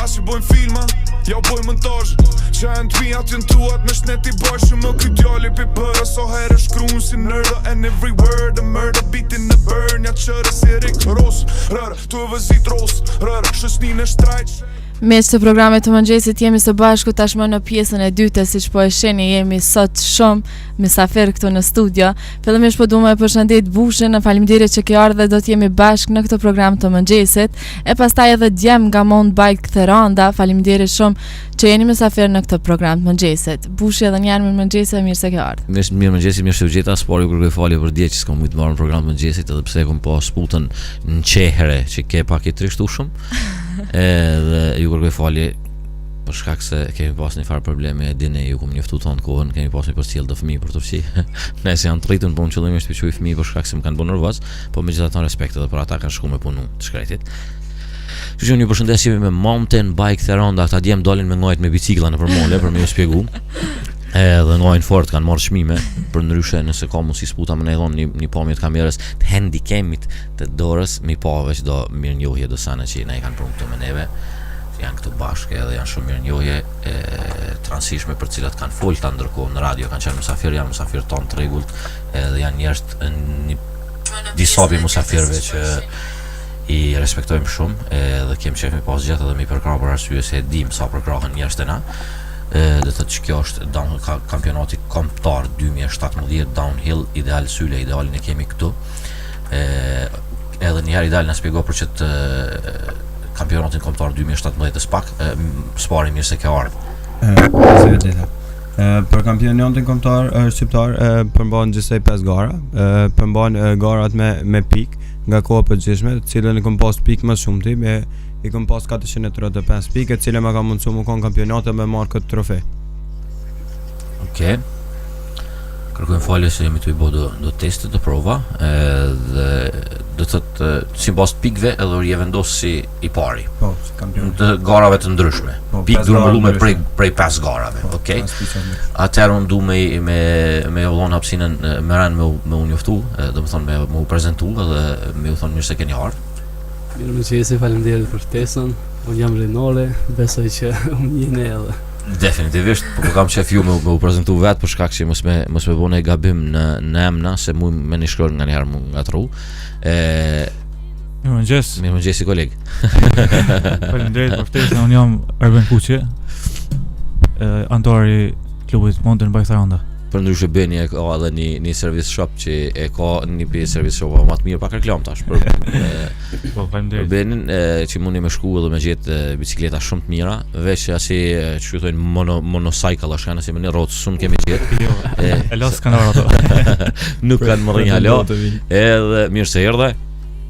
As që bojmë filma, ja u bojmë montazh. Që janë të vijat jën tuat me shnet i bashkë më ky djali pi bërë so herë shkruan si nërda and every word a murder beat in the burn ja qërë si Rick Ross rërë tu vëzit Ross rërë shësnin e shtrajq. Mes të programit të mëngjesit jemi së bashku tashmë në pjesën e dytë, siç po e shihni jemi sot shumë mysafir këtu në studio. Fillimisht po duam të përshëndet Bushin, faleminderit që ke ardhur dhe do të jemi bashkë në këtë program të mëngjesit. E pastaj edhe djem nga MTB Theranda, faleminderit shumë që jeni mysafir në këtë program të mëngjesit. Bushi edhe janë mëngjesit, mirë se ke ardhur. Mirë mëngjesit, mirë se u gjeta. Spori kërkoj falje për dje që s'kam mujt të marr në program të mëngjesit, edhe pse kam pas sputën në qehere që ke pak i trishtueshëm. Edhe ju kërkoj falje për shkak se kemi pas një farë probleme, e dini ju kum njoftu tonë kohën, kemi pas një përcjell të fëmijë për të fshi. Nëse janë të rritën, po në qëllimisht të quaj fëmijë për shkak se më kanë bërë nervoz, po megjithatë respekt edhe për ata kanë shkuar me punu të shkretit. Kështu që ju përshëndesim me MTB Theranda, ata djem dalin me ngajt me biciklla nëpër mole për më ju shpjegu. Edhe ngajnë fort kanë marrë çmime, për ndryshe nëse ka mundësi sputa më ne dhon një pamje të kamerës të handicamit të dorës, mi pa veç do mirënjohje do sana që ne kanë punuar këtu me neve. Janë këtu bashkë edhe janë shumë mirënjohje transishme për cilat kanë folta ndërkohë në radio, kanë qenë mysafir, janë mysafir ton të rregullt, edhe janë njerëz disa pi mysafirëve që i respektojmë shumë, edhe kemi qejf me pas gjatë edhe me përkrah për arsye se e dim sa përkrahen njerëz të na. Dhe thotë që kjo është kampionati kombëtar 2017 downhill ideal syle, idealin e kemi këtu. Edhe njëherë ideal na shpjegoi për çet kampionatin kombëtar 2017 spak, spari mirë se ke ardhur. Për kampionatin kombëtar shqiptar përmban gjithsej 5 gara, përmban garat me pik nga koha e përgjithshme, të cilën e kam pas pik më shumë ti me i kom pas 435 pike, cile ma ka mundësu më konë kampionate me marrë këtë trofe. Okej. Kërkojmë falje se jemi të i bo do testet të prova, dhe do të thotë si pas pikve edhe je vendos si i pari. Po, si kampion. Të garave të ndryshme. Pik du më lume prej 5 garave, okej? Atëherë unë du me ullon hapsinën me ranë me u njoftu, do më thonë me u prezentu edhe me u thonë mirë se keni ardhur. Mirë mëngjesi, faleminderit për ftesën. Unë jam Renore, besoj që unë jeni edhe. Definitivisht, po kam qef ju me u prezentu vetë për shkak që mos me bëne gabim në emna, se mu me një shkruar nga njëherë mu nga tru. Mirë mëngjesi koleg. Faleminderit për ftesën, unë jam Erben Kuqe, antar i klubit MTB Theranda. Për ndryshe Beni e ka edhe një service shop që e ka një pi service shop më të mirë pak reklam tash për Benin që mundi me shku edhe me gjetë bicikleta shumë të mira, veç që asi që thonë monocycle ashtu kanë si me një rrotë shumë kemi gjetë. E las kanë ato. Nuk kanë më rrinj halo. Edhe mirë se erdhe.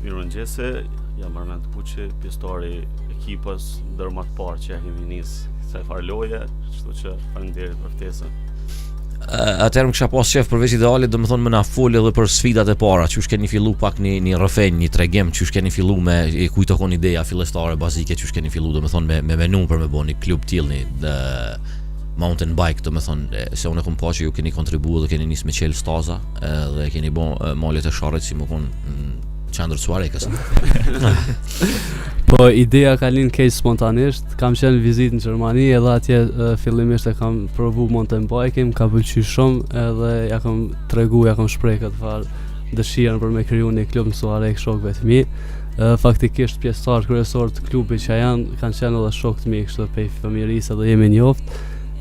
Mirëmëngjese, jam Armand Kuqe, pjesëtari ekipës ndër më të parë që kemi nis sa farë loje, kështu që faleminderit për ftesën. Atëherë më kisha pas qef përveç idealit, domethënë më na fol edhe për sfidat e para, çu keni fillu pak një rrëfenj, një tregim, çu keni fillu me kujt kon ideja fillestare bazike, çu keni fillu domethënë me menun për me bëni klub tillni mountain bike, domethënë se unë kam pa që ju keni kontribuar dhe keni nis me qel staza dhe keni bën malet e sharrit si më kon qendër Suarekës. Po ideja ka lind keq spontanisht, kam qenë vizitë në Gjermani edhe atje fillimisht e kam provu mountain bike, më ka pëlqyer shumë edhe ja kam tregu, ja kam shpreh këtë farë dëshirën për me kriju një klub në Suarek shokëve të mi. Faktikisht pjesëtar kryesor të klubit që janë kanë qenë edhe shokë të mi, kështu pej familjarisë edhe jemi njoft.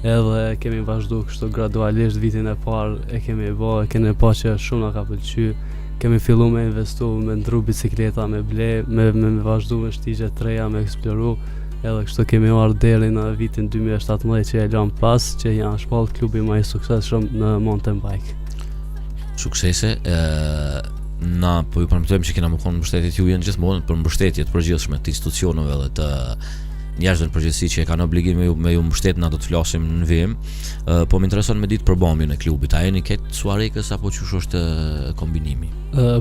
Edhe kemi vazhdu kështu gradualisht vitin e parë e kemi kemi pa që shumë na ka pëlqyer. Kemi fillu me investu, me ndru bicikleta, me ble, me vazhdu me shtigje të reja, me eksploru. Edhe kështu kemi marrë deri në vitin 2017 që e lam pas, që janë shpall klubi më i suksesshëm në mountain bike. Suksese, na po ju përmëtojmë që kena më konë mbështetjet ju jenë gjithmonë për mbështetjet përgjithshme të institucioneve dhe të njerëzve në përgjithësi që e kanë obligim me ju mbështet, na do të flasim në vim. Po më intereson me ditë përbamjen e klubit. A jeni ketë Suarekës apo çush është kombinimi?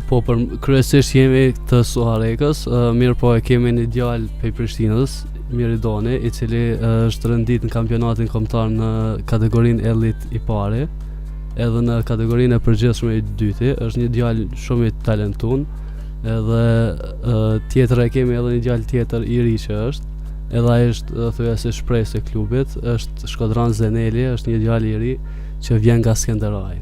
Po për kryesisht jemi të Suarekës, mirë po e kemi një djalë prej Prishtinës, Miridoni, i cili është rëndit në kampionatin kombëtar në kategorinë elit i pari, edhe në kategorinë e përgjithshme i dyti, është një djalë shumë i talentuar, edhe tjetër e kemi edhe një djalë tjetër i ri që është, Edhe ai është thuajse shpresë e klubit, është Shkodran Zeneli, është një djalë i ri që vjen nga Skenderaj.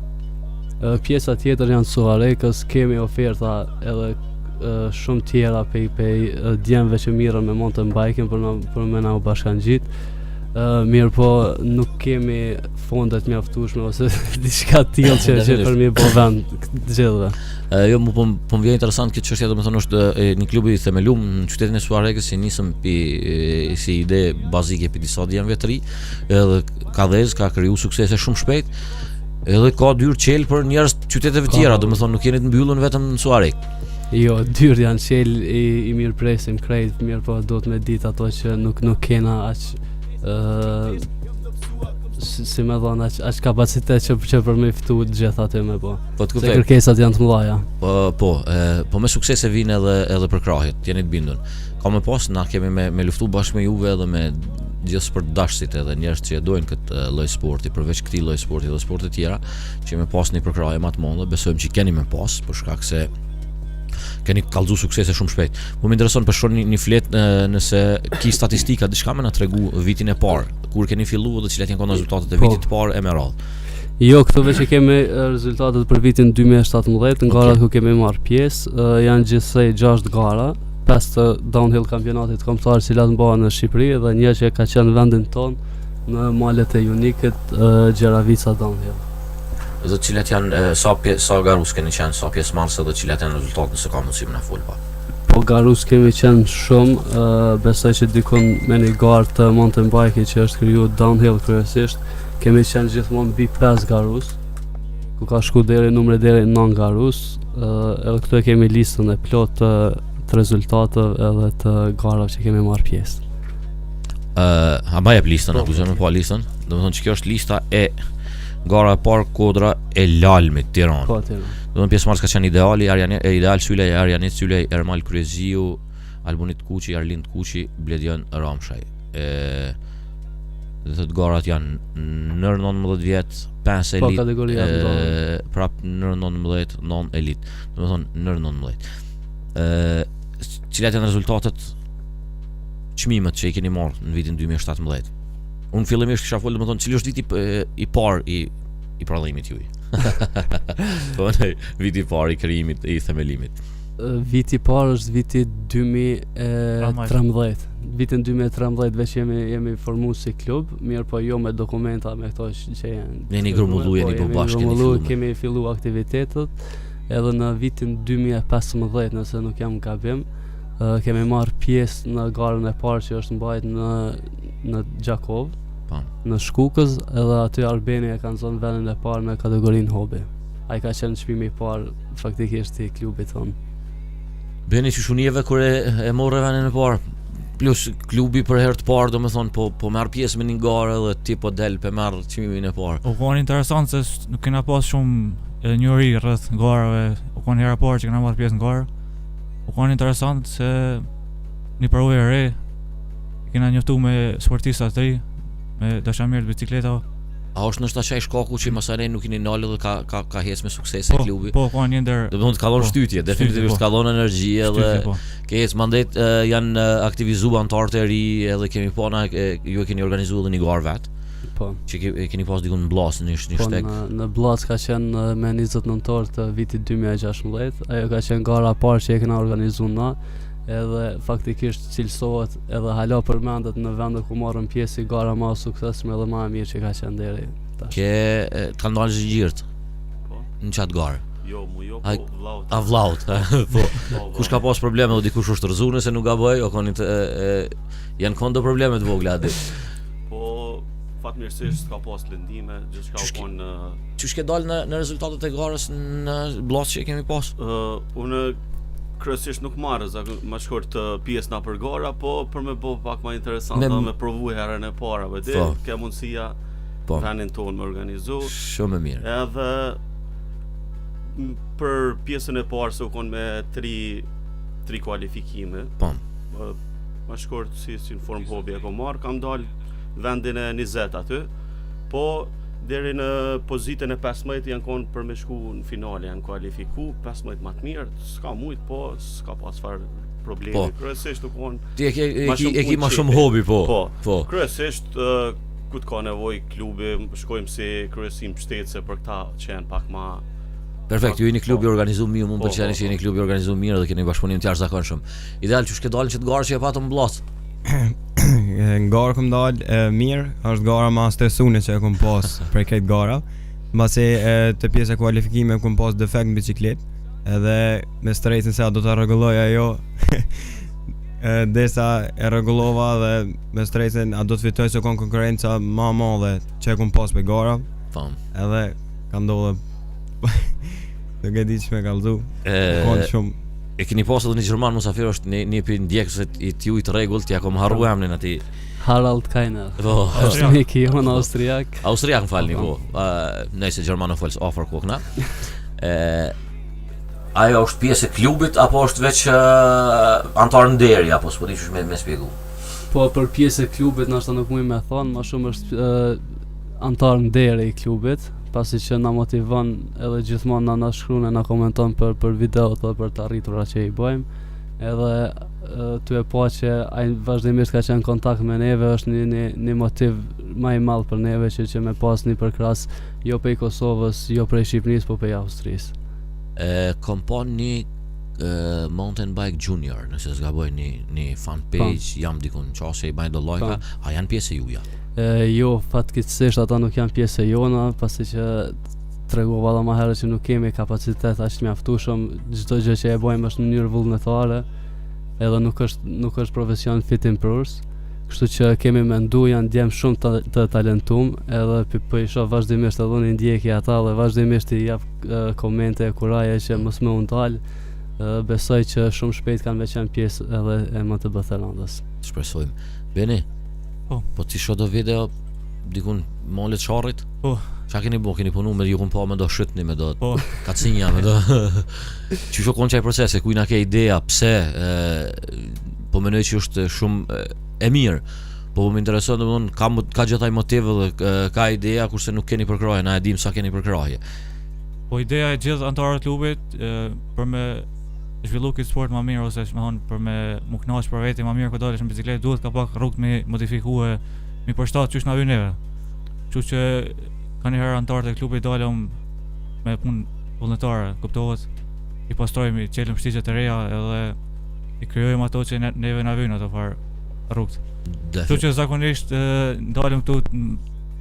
Pjesa tjetër janë Suarekës, kemi oferta edhe shumë tjera pej djemve që mirën me mountain biking për me na u bashkangjit. Mirë po nuk kemi fondet mjaftueshme ose diçka tillë që për mi po vend gjithëve. Jo, po më vjen interesant këtë çështje, domethënë është një klub i themeluar në qytetin e Suarekës që nisëm si ide bazike për disa djemve të ri, edhe ka kriju suksese shumë shpejt. Edhe ka dyrë Qele për njerëz të qyteteve tjera, domethënë nuk jeni të mbyllur vetëm në Suarek. Jo, dyrë janë Qele i mirë presim krejt, mirë po do të me ditë ato që nuk kena aq si me thonë aq kapacitet që për me ftu të gjitha aty me po. Se kërkesat janë të mëdha. Po me suksese vinë edhe për krahjet, jeni të bindur. Ka më pas na kemi me luftu bashkë me juve edhe me gjithë sportdashësit edhe njerëz që dojnë këtë lloj sporti, përveç këtij lloj sporti dhe sporte tjera, që me pas një përkrahje më të madhe, besojmë që keni më pas për shkak se keni kallëzu suksese shumë shpejt. Më intereson për shkak një flet nëse ki statistika diçka më na tregu vitin e parë, kur keni filluar dhe cilat janë rezultatet e vitit të parë e me radhë. Jo, këto veç që kemi rezultatet për vitin 2017, në garat ku kemi marrë pjesë, janë gjithsej 6 gara, 5 të downhill kampionatit kombëtar që mbahen në Shqipëri dhe një që ka qenë vendin ton në malet e Unikit Gjeravica downhill. Dhe cilat janë sa garus keni qenë, sa pjesëmarrëse dhe cilat janë rezultatet nëse ka mundësi më na fol pa. Po garus kemi qenë shumë, besoj që dikun me një garë të mountain bike që është kriju downhill kryesisht, kemi qenë gjithmonë mbi 5 garus, ku ka shku numri deri 9 garus, edhe këtu e kemi listën e plot të rezultateve edhe të garave që kemi marrë pjesë. A ma jep listën, akuzojme po listën, domethënë që kjo është lista e gara e parë Kodra e Lalmit, Tiranë. Po, Tiranë. Domethënë pjesëmarrës ka qenë Ideal Sylej, Arjanit Sylej, Ermal Kryeziu, Albunit Kuqi, Arlind Kuqi, Bledion Ramshaj. Dhe të garat janë nër 19 vjet, 5 elit, prap nër 19, 9 elit. Domethënë nër 19. Cilat janë rezultatet çmimet që i keni marrë në vitin 2017? Unë fillimisht kisha folur domethënë cili është viti i parë i prodhimit juaj. Po ne viti i parë i krijimit i themelimit. Viti i parë është viti 2013. Vitin 2013 veç jemi formuar si klub, mirë po jo me dokumenta me këto që janë. Jeni grumbulluar, jeni po bashkë kemi filluar aktivitetet. Edhe në vitin 2015, nëse nuk jam gabim, kemi marrë pjesë në garën e parë që është mbajtur në Gjakov, në Shkukës, edhe aty Albania kanë zonë vendin e parë me kategorinë hobi. Ai ka qenë çmimi i parë faktikisht i klubit tonë. Bëni që shunieve kur e morë vendin e parë, plus klubi për herë të parë, domethënë po merr pjesë me një garë dhe ti po del pe merr çmimin e parë. U kon interesant se nuk kena pas shumë edhe njëri rreth garave, u kon hera parë që kena marrë pjesë në garë. U kon interesant se një provë e re, kena njoftuar me sportista të ri, me dashamirë të bicikletave. A është nështë qaj shkaku që Masare nuk i një nalë dhe ka hes me sukses e klubi? Po, ka një ndër... Dhe të kalon shtytje, definitivisht kalon energjie dhe ke hes mandet janë aktivizu antarët e ri edhe kemi pona, ju e keni organizu dhe një garë vetë. Po. Që keni pas dikun në Blas, një shtek? Po, në Blas ka qenë me 20 nëntor të vitit 2016, ajo ka qenë gara parë që e kena organizu na, edhe faktikisht cilësohet edhe hala përmendet në vendet ku marrën pjesë i gara ma suksesshme edhe ma e mirë që ka qenë deri tash. Të kanë ndalë zgjirët në qatë garë? Jo, po vllaut. A vllaut, po. Kush ka pas probleme o dikush është rëzu nëse nuk gaboj, o konit janë kondo probleme të vogla aty? Po, fatmirësisht ka pas lëndime, gjithçka u kon... Çu ke dalë në rezultatet e garës në Blas që kemi pas? Unë kryesisht nuk marrë më shkurt pjesë na për gara, po për me bo pak më interesant dhe me provu herën e para vëdi, ke mundësia vendin tonë me organizu. Shumë e mirë. Edhe për pjesën e parë se u kon me 3 kualifikime. Po. Më shkurt si në form hobi e ko marrë, kam dalë vendin e 20 aty, po deri në pozitën e 15 janë konë për me shku në finale, janë kualifiku 15 më të mirë, s'ka mujt, po s'ka pas farë problemi. Kryesisht u kon Ti e ki ma shumë hobi, po. Kryesisht ku të ka nevojë klubi, shkojmë si kryesim shtetëse për këta që janë pak ma. Perfekt, ju jeni klubi organizuar mirë, mund pëlqeni që jeni klubi organizuar mirë dhe keni bashkëpunim të jashtëzakonshëm. Ideal që dalin që të garë që e patëm mbllot. Garë kom dalë mirë, është gara ma stresune që e kom pas për këtë gara. Mbasi të pjesa e kualifikime kom pas defekt në biciklet, edhe me stresin se a do të rregulloj ajo. Desa e rregullova dhe me stresin a do të fitoj se kon konkurrenca ma madhe që e kom pas për gara. Edhe ka ndodhe nuk e di që me kalzu. E keni pas edhe një Gjerman musafir është një për ndjekës i t'ju i të regullt, ja kom harru emnin ati. Harald Qele. Është një kion austriak. Austriak më falni, po. Nëjse Gjerman në falës ofër kokna. Ajo është pjesë e klubit, apo është veç antar në deri, apo s'po di që me spjegu? Po, për pjesë e klubit, nështë nuk mujë me thonë, ma shumë është antar në deri i klubit, pasi që na motivon edhe gjithmonë na shkruan e na komenton për videot dhe për të arritura që i bëjmë, edhe ty e po që ai vazhdimisht ka qenë në kontakt me neve, është një motiv më i madh për neve që me pas një përkras jo prej Kosovës, jo prej Shqipërisë, po prej Austrisë. Kom pa një mountain bike junior, nëse s'gaboj një fan page, jam dikun qase i bajnë do lojka, a janë pjesë e juja? Jo, fatkeqësisht ata nuk janë pjesë e jona, pasi që tregova edhe më herët që nuk kemi kapacitet aq mjaftueshëm, çdo gjë që e bëjmë është në mënyrë vullnetare, edhe nuk është profesion fit and proper. Kështu që kemi mendu, janë djemë shumë të talentum, edhe për i shoh vazhdimisht edhe unë i ndjeki ata dhe vazhdimisht i jap komente e kuraje që mos më undal. Besoj që shumë shpejt kanë me qenë pjesë edhe e MTB Therandës. Shpresojmë. Beni? Po ti shoh do video dikun molet sharrit? Po. Qa keni bo? Keni punu me ju kun pa me do shrytni, me do kacinja, me do që shokon qaj procese, kujna ke ideja, pse po menoj që është shumë e mirë, po më intereson domethënë ka gjithaj motive dhe ka ideja kurse nuk keni përkraje, na e dim sa keni përkraje. Po ideja e gjithë antarët klubit për me zhvillu këtë sport më mirë, ose më thonë për me mu knaq për veti më mirë kur dalesh në bicikletë, duhet ka pak rrugë me modifikue, mi përshtat qysh na vjen neve. Kështu që ka një herë antarët e klubit dalëm me punë vullnetare, kuptohet, i pastrojmë, i qelëm shtigje të reja edhe i krijojmë ato që neve na vjen ato far rrugët. Kështu që zakonisht dalëm këtu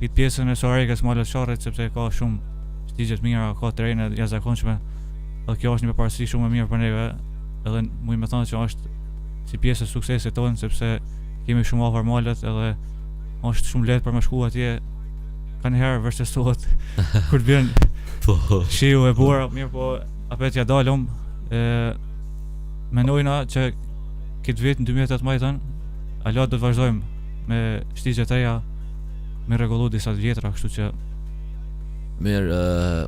këtë pjesën e Soarekës malës sharrit, sepse ka shumë shtigje të mira, ka terrene jashtëzakonshme. Dhe kjo është një përparësi shumë e mirë për neve, edhe mujë me thonë që është si pjesë e suksesit tonë, sepse kemi shumë afër malet edhe është shumë lehtë për me shku atje. Ka një herë vërtestohet kur të bjen shiu e bura, mirë po apet ja dalëm, mendojna që këtë vit në 2018 ala do të vazhdojmë me shtigje të reja, me rregullu disa të vjetra, kështu që mirë,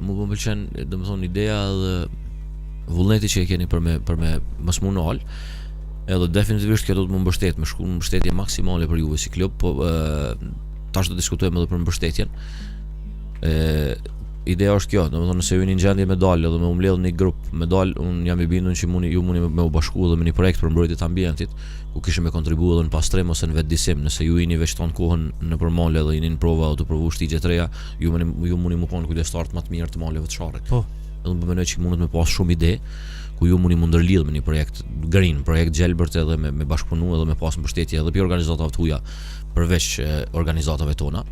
mu më pëlqen domethënë ideja dhe vullneti që e keni për me mos më nal, edhe definitivisht kjo do të më mbështet, me shku në mbështetje maksimale për juve si klub, po tash do diskutojmë edhe për mbështetjen. Ideja është kjo, domethënë nëse ju jeni në gjendje me dalë dhe me mbledh një grup me dalë, unë jam i bindur që ju mundi me u bashku edhe me një projekt për mbrojtje të ambientit, ku kishim me kontribuar edhe në pastrim ose në vetëdisim, nëse ju jeni veç ton kohën në përmale dhe jeni në prova ose të provu shtigje të reja, ju mundi më konë kujdestar më të mirë të maleve të sharrit. Po. Edhe unë mendoj që mundet me pas shumë ide ku ju mundi më ndërlidh me një projekt green, projekt gjelbërt edhe me bashkëpunu edhe me pas mbështetje edhe për organizatave të huaja përveç organizatave tona.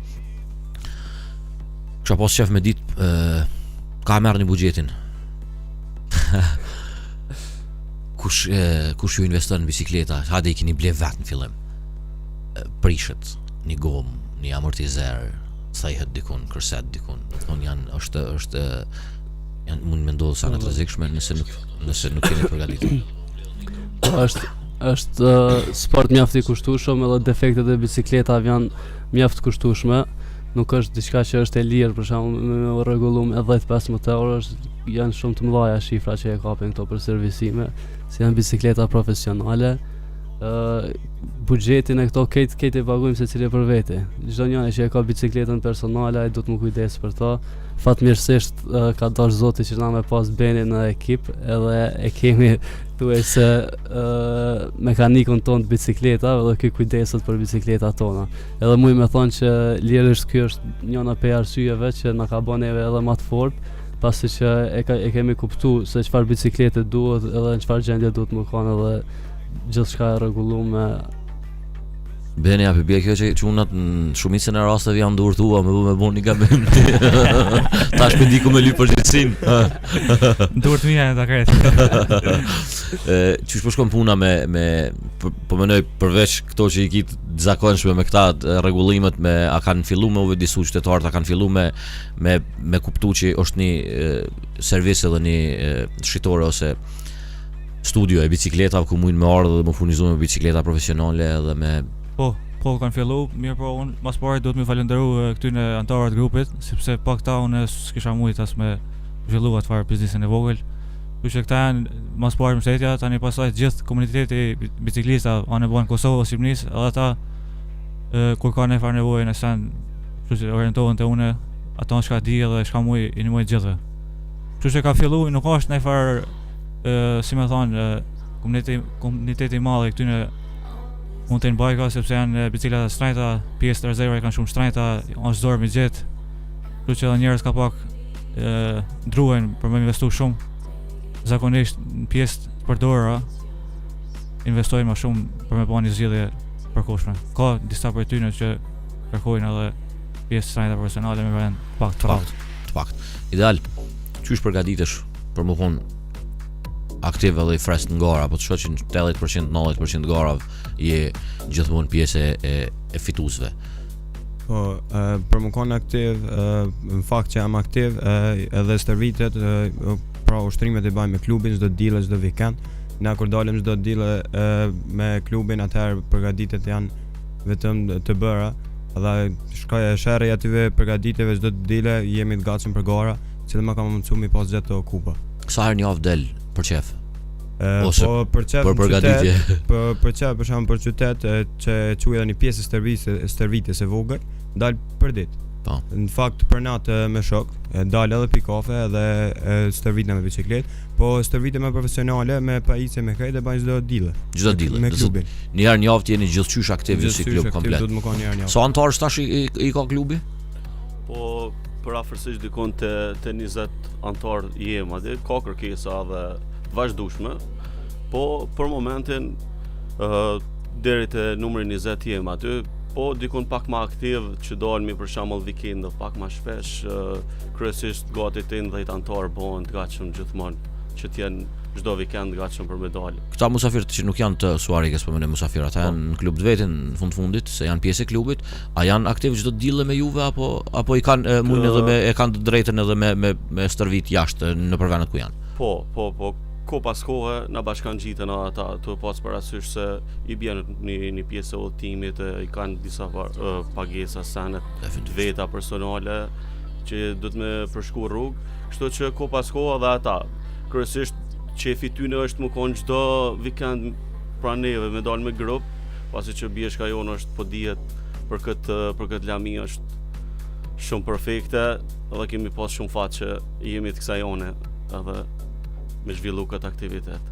Kisha pas shef me ditë ka merr një buxhetin. Kush ju investon në bicikleta, hadi i keni ble vetë në fillim. Prishet, një gomë, një amortizer, thahet dikun, kërset dikun. Është janë mund me ndodhë sa në të rrezikshme nëse nuk keni përgatitur. Është sport mjaft i kushtueshëm, edhe defektet e bicikletave janë mjaft kushtueshme. Nuk është diçka që është e lirë, për shembull me rregullum e 10-15 euro, janë shumë të mëdha shifra që e kapin këto për servisime, si janë bicikleta profesionale. Buxhetin e këto këtë e paguajmë secili për vete. Çdo njeri që e ka bicikletën personale ai do të më kujdes për to. Fatmirësisht ka dash Zoti që na me pas Benin në ekip, edhe e kemi thuaj se mekanikun ton të bicikletave dhe ky kujdeset për bicikletat tona. Edhe mu me thonë që lirisht ky është njëna prej arsyeve që na ka bën neve edhe më të fortë, pasi që e kemi kuptu se çfarë biciklete duhet edhe në çfarë gjendje duhet më kanë edhe gjithçka e rregulluar. Bene ja përbje kjo që unat në shumicën e rasteve janë ndurtua me bo një gabim. Tash për di ku me lyp përgjithsin. Ndurt mija e ta kretë. Qysh po shkon puna po menoj përveç këto që i kitë zakonshme me këta rregullimet a kanë fillu me uve disu qytetarët, a kanë fillu me kuptu që është një servis edhe një shqitore ose studio e bicikletave ku mujnë me ardhe dhe më furnizu me bicikleta profesionale edhe me... Po kanë fillu, mirë po unë mas pari do të më falenderu këtyne antarët grupit, sepse pa këta unë s'kisha mujt as me zhvillu atë farë biznesin e vogël. Kështu që këta janë mas pari mbështetja, tani pastaj gjithë komuniteti biciklista anë e bën Kosovë ose Shqipërisë, edhe ata kur ka një farë nevojë në sen, kështu që orientohen te unë, ata çka di edhe çka muj i nimoj gjithëve. Kështu që ka fillu, nuk është një farë si me thonë komuniteti i madh i këtyne mountain bike-a, sepse janë bicikleta shtrejta, pjesë të rezervuara kanë shumë shtrejta, është zorë me gjetë. Kështu që edhe njerëz ka pak druhen për me investu shumë. Zakonisht në pjesë të përdorura investojnë më shumë për me bën një zgjidhje përkohshme. Ka disa prej tyre që kërkojnë edhe pjesë shtrejta profesionale me vend pak të pakt. Ideal. Qysh përgatitesh për më konë aktiv edhe i fresh në gara, po të shoh që në 80-90% garave je gjithmonë pjesë e fituesve. Po, për më konë aktiv, në fakt që jam aktiv, edhe stërvitet, pra ushtrimet e bajmë me klubin çdo dile, çdo vikend. Na kur dalëm çdo dile me klubin, atëherë përgatitet janë vetëm të bëra, dhe shkoja e sherrja atyve përgatitjeve çdo dile, jemi të gatshëm për gara, që dhe ma kam mësu mi pas gjatë të kupa. Sa herë një javë del për qef? Ose për qef për përgatitje? Për qef, për shembull për qytet që quaj një pjesë stërvitjes e vogël, dal për ditë. Në fakt për natë me shok, dal edhe pi kafe edhe stërvitna me biciklet, po stërvitje me profesionale me pajisje me krejt e bajnë çdo dile. Çdo dile. Me klubin. Një herë në javë ti jeni gjithçysh aktiv si klub komplet. Duhet më kanë një herë në javë. Sa antarësh tash i ka klubi? Po për afërsisht dikon të 20 antar jem aty, ka kërkesa dhe vazhdueshme, po për momentin deri te numri 20 jem aty, po dikon pak më aktiv që dalmi për shembull vikendë pak më shpesh, kryesisht gati 18 antar bëhen të gatshëm gjithmonë që të jenë çdo vikend gatshëm për medalje. Këta musafirët që nuk janë të suarikës, po më musafirë, ata janë në klub të vetin në fundit, se janë pjesë e klubit, a janë aktiv çdo dille me juve apo i kanë mundin edhe e kanë të drejtën edhe me stërvit jashtë në vendet ku janë? Po, ko pas kohë na bashkangjiten ata të pas parasysh se i bjen një pjesë e udhëtimit, i kanë disa pagesa sene të veta personale që do të më përshku rrugë, kështu që ko pas kohë edhe ata kryesisht qefi tyne është më konë çdo vikend pra neve me dalë me grup, pasi që bjeshka jonë është po dihet për këtë lami është shumë perfekte dhe kemi pas shumë fat që jemi të kësaj jone edhe me zhvillu këtë aktivitet.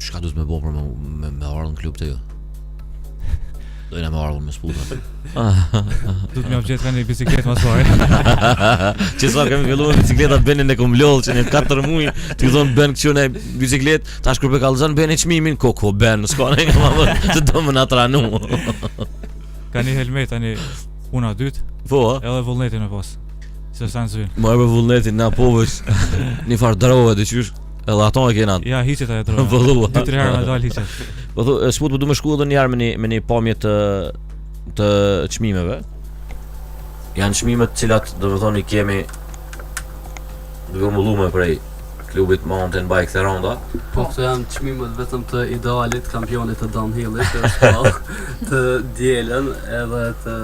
Çka duhet me bo për me ardhën klub të ju? Dojna me ardhën me sputat. Duhet me objet ka një bicikletë mas pari. Që sa kemi fillu me bicikletat benin e kom lodhë që një 4 muj t'i thonë ben këtë në bicikletë, tash kur pe kalëzën ben e qmimin, ko ben, s'ka në nga më të do më nga tranu. Ka një helmet, një puna dytë, edhe vullnetin me pas. Se sa në zvinë. Më e për vullnetin nga povës, një farë drove dhe qysh, edhe ato e kena. Ja, hiqet e drove. 2-3 herë me dalë hiqet. Po thu, s'put për du me shku edhe një herë me një pamje të qmimeve. Janë qmimet cilat, do me thoni, kemi duke mullume prej klubit MTB Theranda. Po këto janë qmimet vetëm të idealit kampionit të downhillit, të dielën edhe të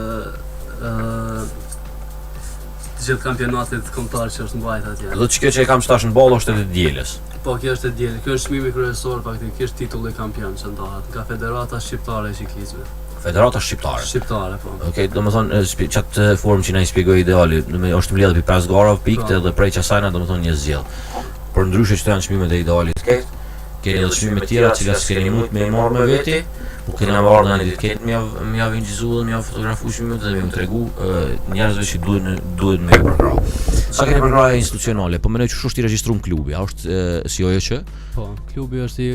gjithë kampionatit kombëtar që është mbajt atje. Do të kjo që e kam shtash në ballë është e dielës. Po kjo është e dielës. Kjo është çmimi kryesor faktikisht titulli kampion që ndahet nga Federata Shqiptare e Ciklizmit. Federata Shqiptare. Shqiptare, po. Okej, domethënë çatë formë që na i shpjegoi ideali, është mbledhur pi 5 garave pikë dhe prej çasajna domethënë një zgjidh. për ndryshe që të janë çmimet e idealit këtë, keni edhe çmime tjera që s'keni mund me i marrë me veti, po kena marrë në një ditë këtë m'ja vingjizu dhe m'ja fotografu çmimet dhe m'ju tregu njerëzve që duhet me ju përkrah. Sa keni përkrahje institucionale, po mendoj që është i regjistruar klubi, a është si OJQ? Po, klubi është i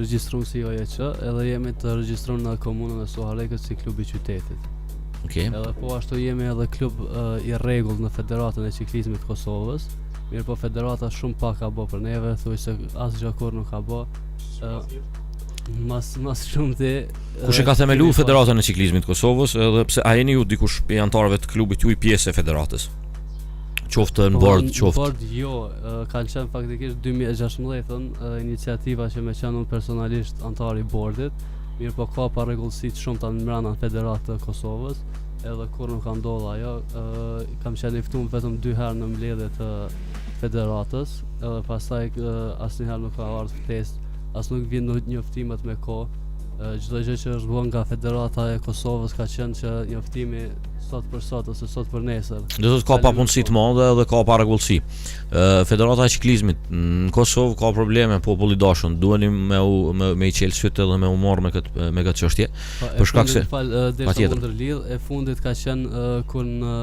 regjistruar si OJQ, edhe jemi të regjistruar në komunën e Soharekët si klubi i qytetit. Okej. Edhe po ashtu jemi edhe klub i rregullt në Federatën e Ciklizmit të Kosovës. Mirë po federata shumë pak ka bë për neve, thuaj se asgjë kur nuk ka bë. Mas shumë ti. Kush e ka themelu Federatën e Ciklizmit të Kosovës, edhe pse a jeni ju dikush i antarëve të klubit juaj pjesë e federatës? Qoftë në bord, qoftë. Në bord jo, kanë qenë faktikisht 2016-ën iniciativa që me qenë unë personalisht antar i bordit. Mirë po ka pa rregullsi të shumta në brenda Federatë të Kosovës, edhe kur nuk ka ndodhur ajo, kam qenë i ftuar vetëm 2 herë në mbledhje të Federatës, edhe pastaj asnjëherë nuk ka ardhur ftesë, as nuk vjen njoftimet me kohë. Çdo gjë që është bën nga Federata e Kosovës ka qenë që njoftimi sot për sot ose sot për nesër. Do të thotë ka papunësi të madhe dhe ka pa rregullsi. Federata e Ciklizmit në Kosovë ka probleme, populli dashur, duheni me i qelë sytë edhe me u marrë me këtë çështje. Për shkak se patjetër ndërlidh e fundit ka qenë kur në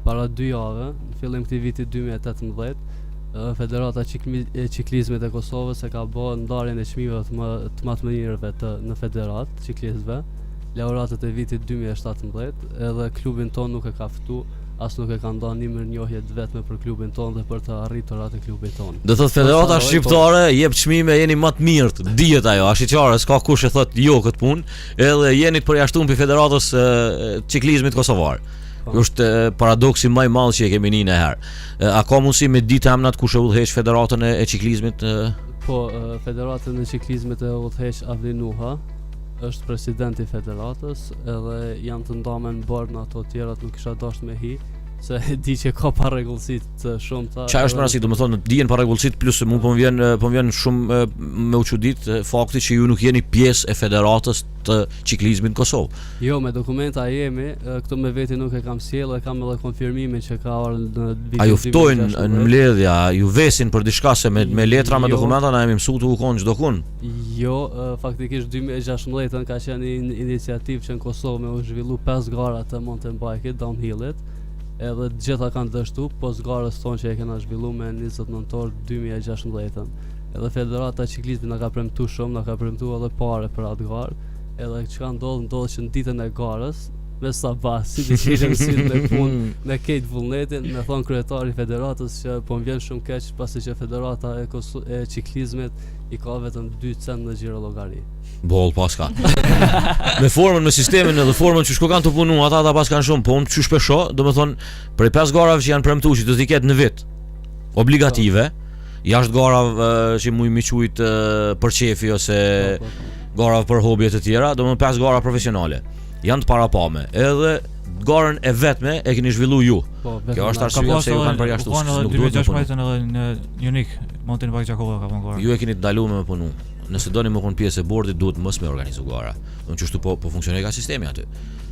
para 2 javë, në fillim këtij viti 2018, Federata e Ciklizmit e Kosovës e ka bërë ndarjen e çmimeve të më të mirëve në federatë ciklistëve, laureatët e vitit 2017, edhe klubin ton nuk e ka ftu, as nuk e ka ndarë një mirënjohje vetme për klubin ton dhe për të arritur atë klubin ton. Do thotë Federata shqiptare jep çmime, jeni më të mirët, dihet ajo, ashqyqare, s'ka kush e thot jo këtë punë, edhe jeni të përjashtuar mbi Federatës Ciklizmit kosovar. Kjo është paradoksi më i madh që e kemi një herë. A ka mundësi me ditë emnat kush e udhëheq Federatën e Ciklizmit? Po, Federatën e Ciklizmit e udhëheq Avli Nuha, është presidenti i federatës, edhe janë të ndamë në bord në ato tjerat nuk kisha dashur me hi, se di që ka pa rregullsi të shumta. Çfarë është më rasti, domethënë dihen pa rregullsi plus se po më vjen shumë me u çudit fakti që ju nuk jeni pjesë e Federatës të Ciklizmit në Kosovë. Jo, me dokumenta jemi, këtu me veti nuk e kam sjell, e kam edhe konfirmimin që ka ardhur në vitin. A ju ftojnë në mbledhja, ju vesin për diçka se me letra, me dokumenta na jemi mësuar të u kon çdo kun? Jo, faktikisht 2016-ën ka qenë një iniciativë që në Kosovë me u zhvillu 5 gara të mountain bike-it, downhillit, edhe të gjitha kanë dështu, po zgarës tonë që e kena zhvillu me 20 nëntor 2016-ën. Edhe Federata e Ciklizmit na ka premtuar shumë, na ka premtuar edhe pare për atë garë, edhe çka ndodh që në ditën e garës, me sabah, si të qishëm si me punë, me kejtë vullnetin, me thonë kryetari i Federatës që po më vjen shumë keq pasi që Federata e Ciklizmit i ka vetëm 2 cent në xhiro llogari. Boll paska. Me formën, me sistemin edhe formën që shko kanë të punu, ata pas kanë shumë, po unë që shpesho, do me thonë, prej 5 garave që janë premtu që do t'i ketë në vit, obligative, jashtë garave që mu i miqujt për qefi ose garave për hobjet e tjera, do me 5 gara profesionale, janë të parapame, edhe garën e vetme e keni zhvillu ju. Kjo është arsyeja se ju kanë përjashtu, nuk duhet të punu. Në unik, mountain bike Gjakova ka punë gara. Ju e keni të ndaluar me punu. Nëse doni më konë pjesë e bordit, duhet mos me organizu gara. Në qështu po funksionoj ka sistemi aty.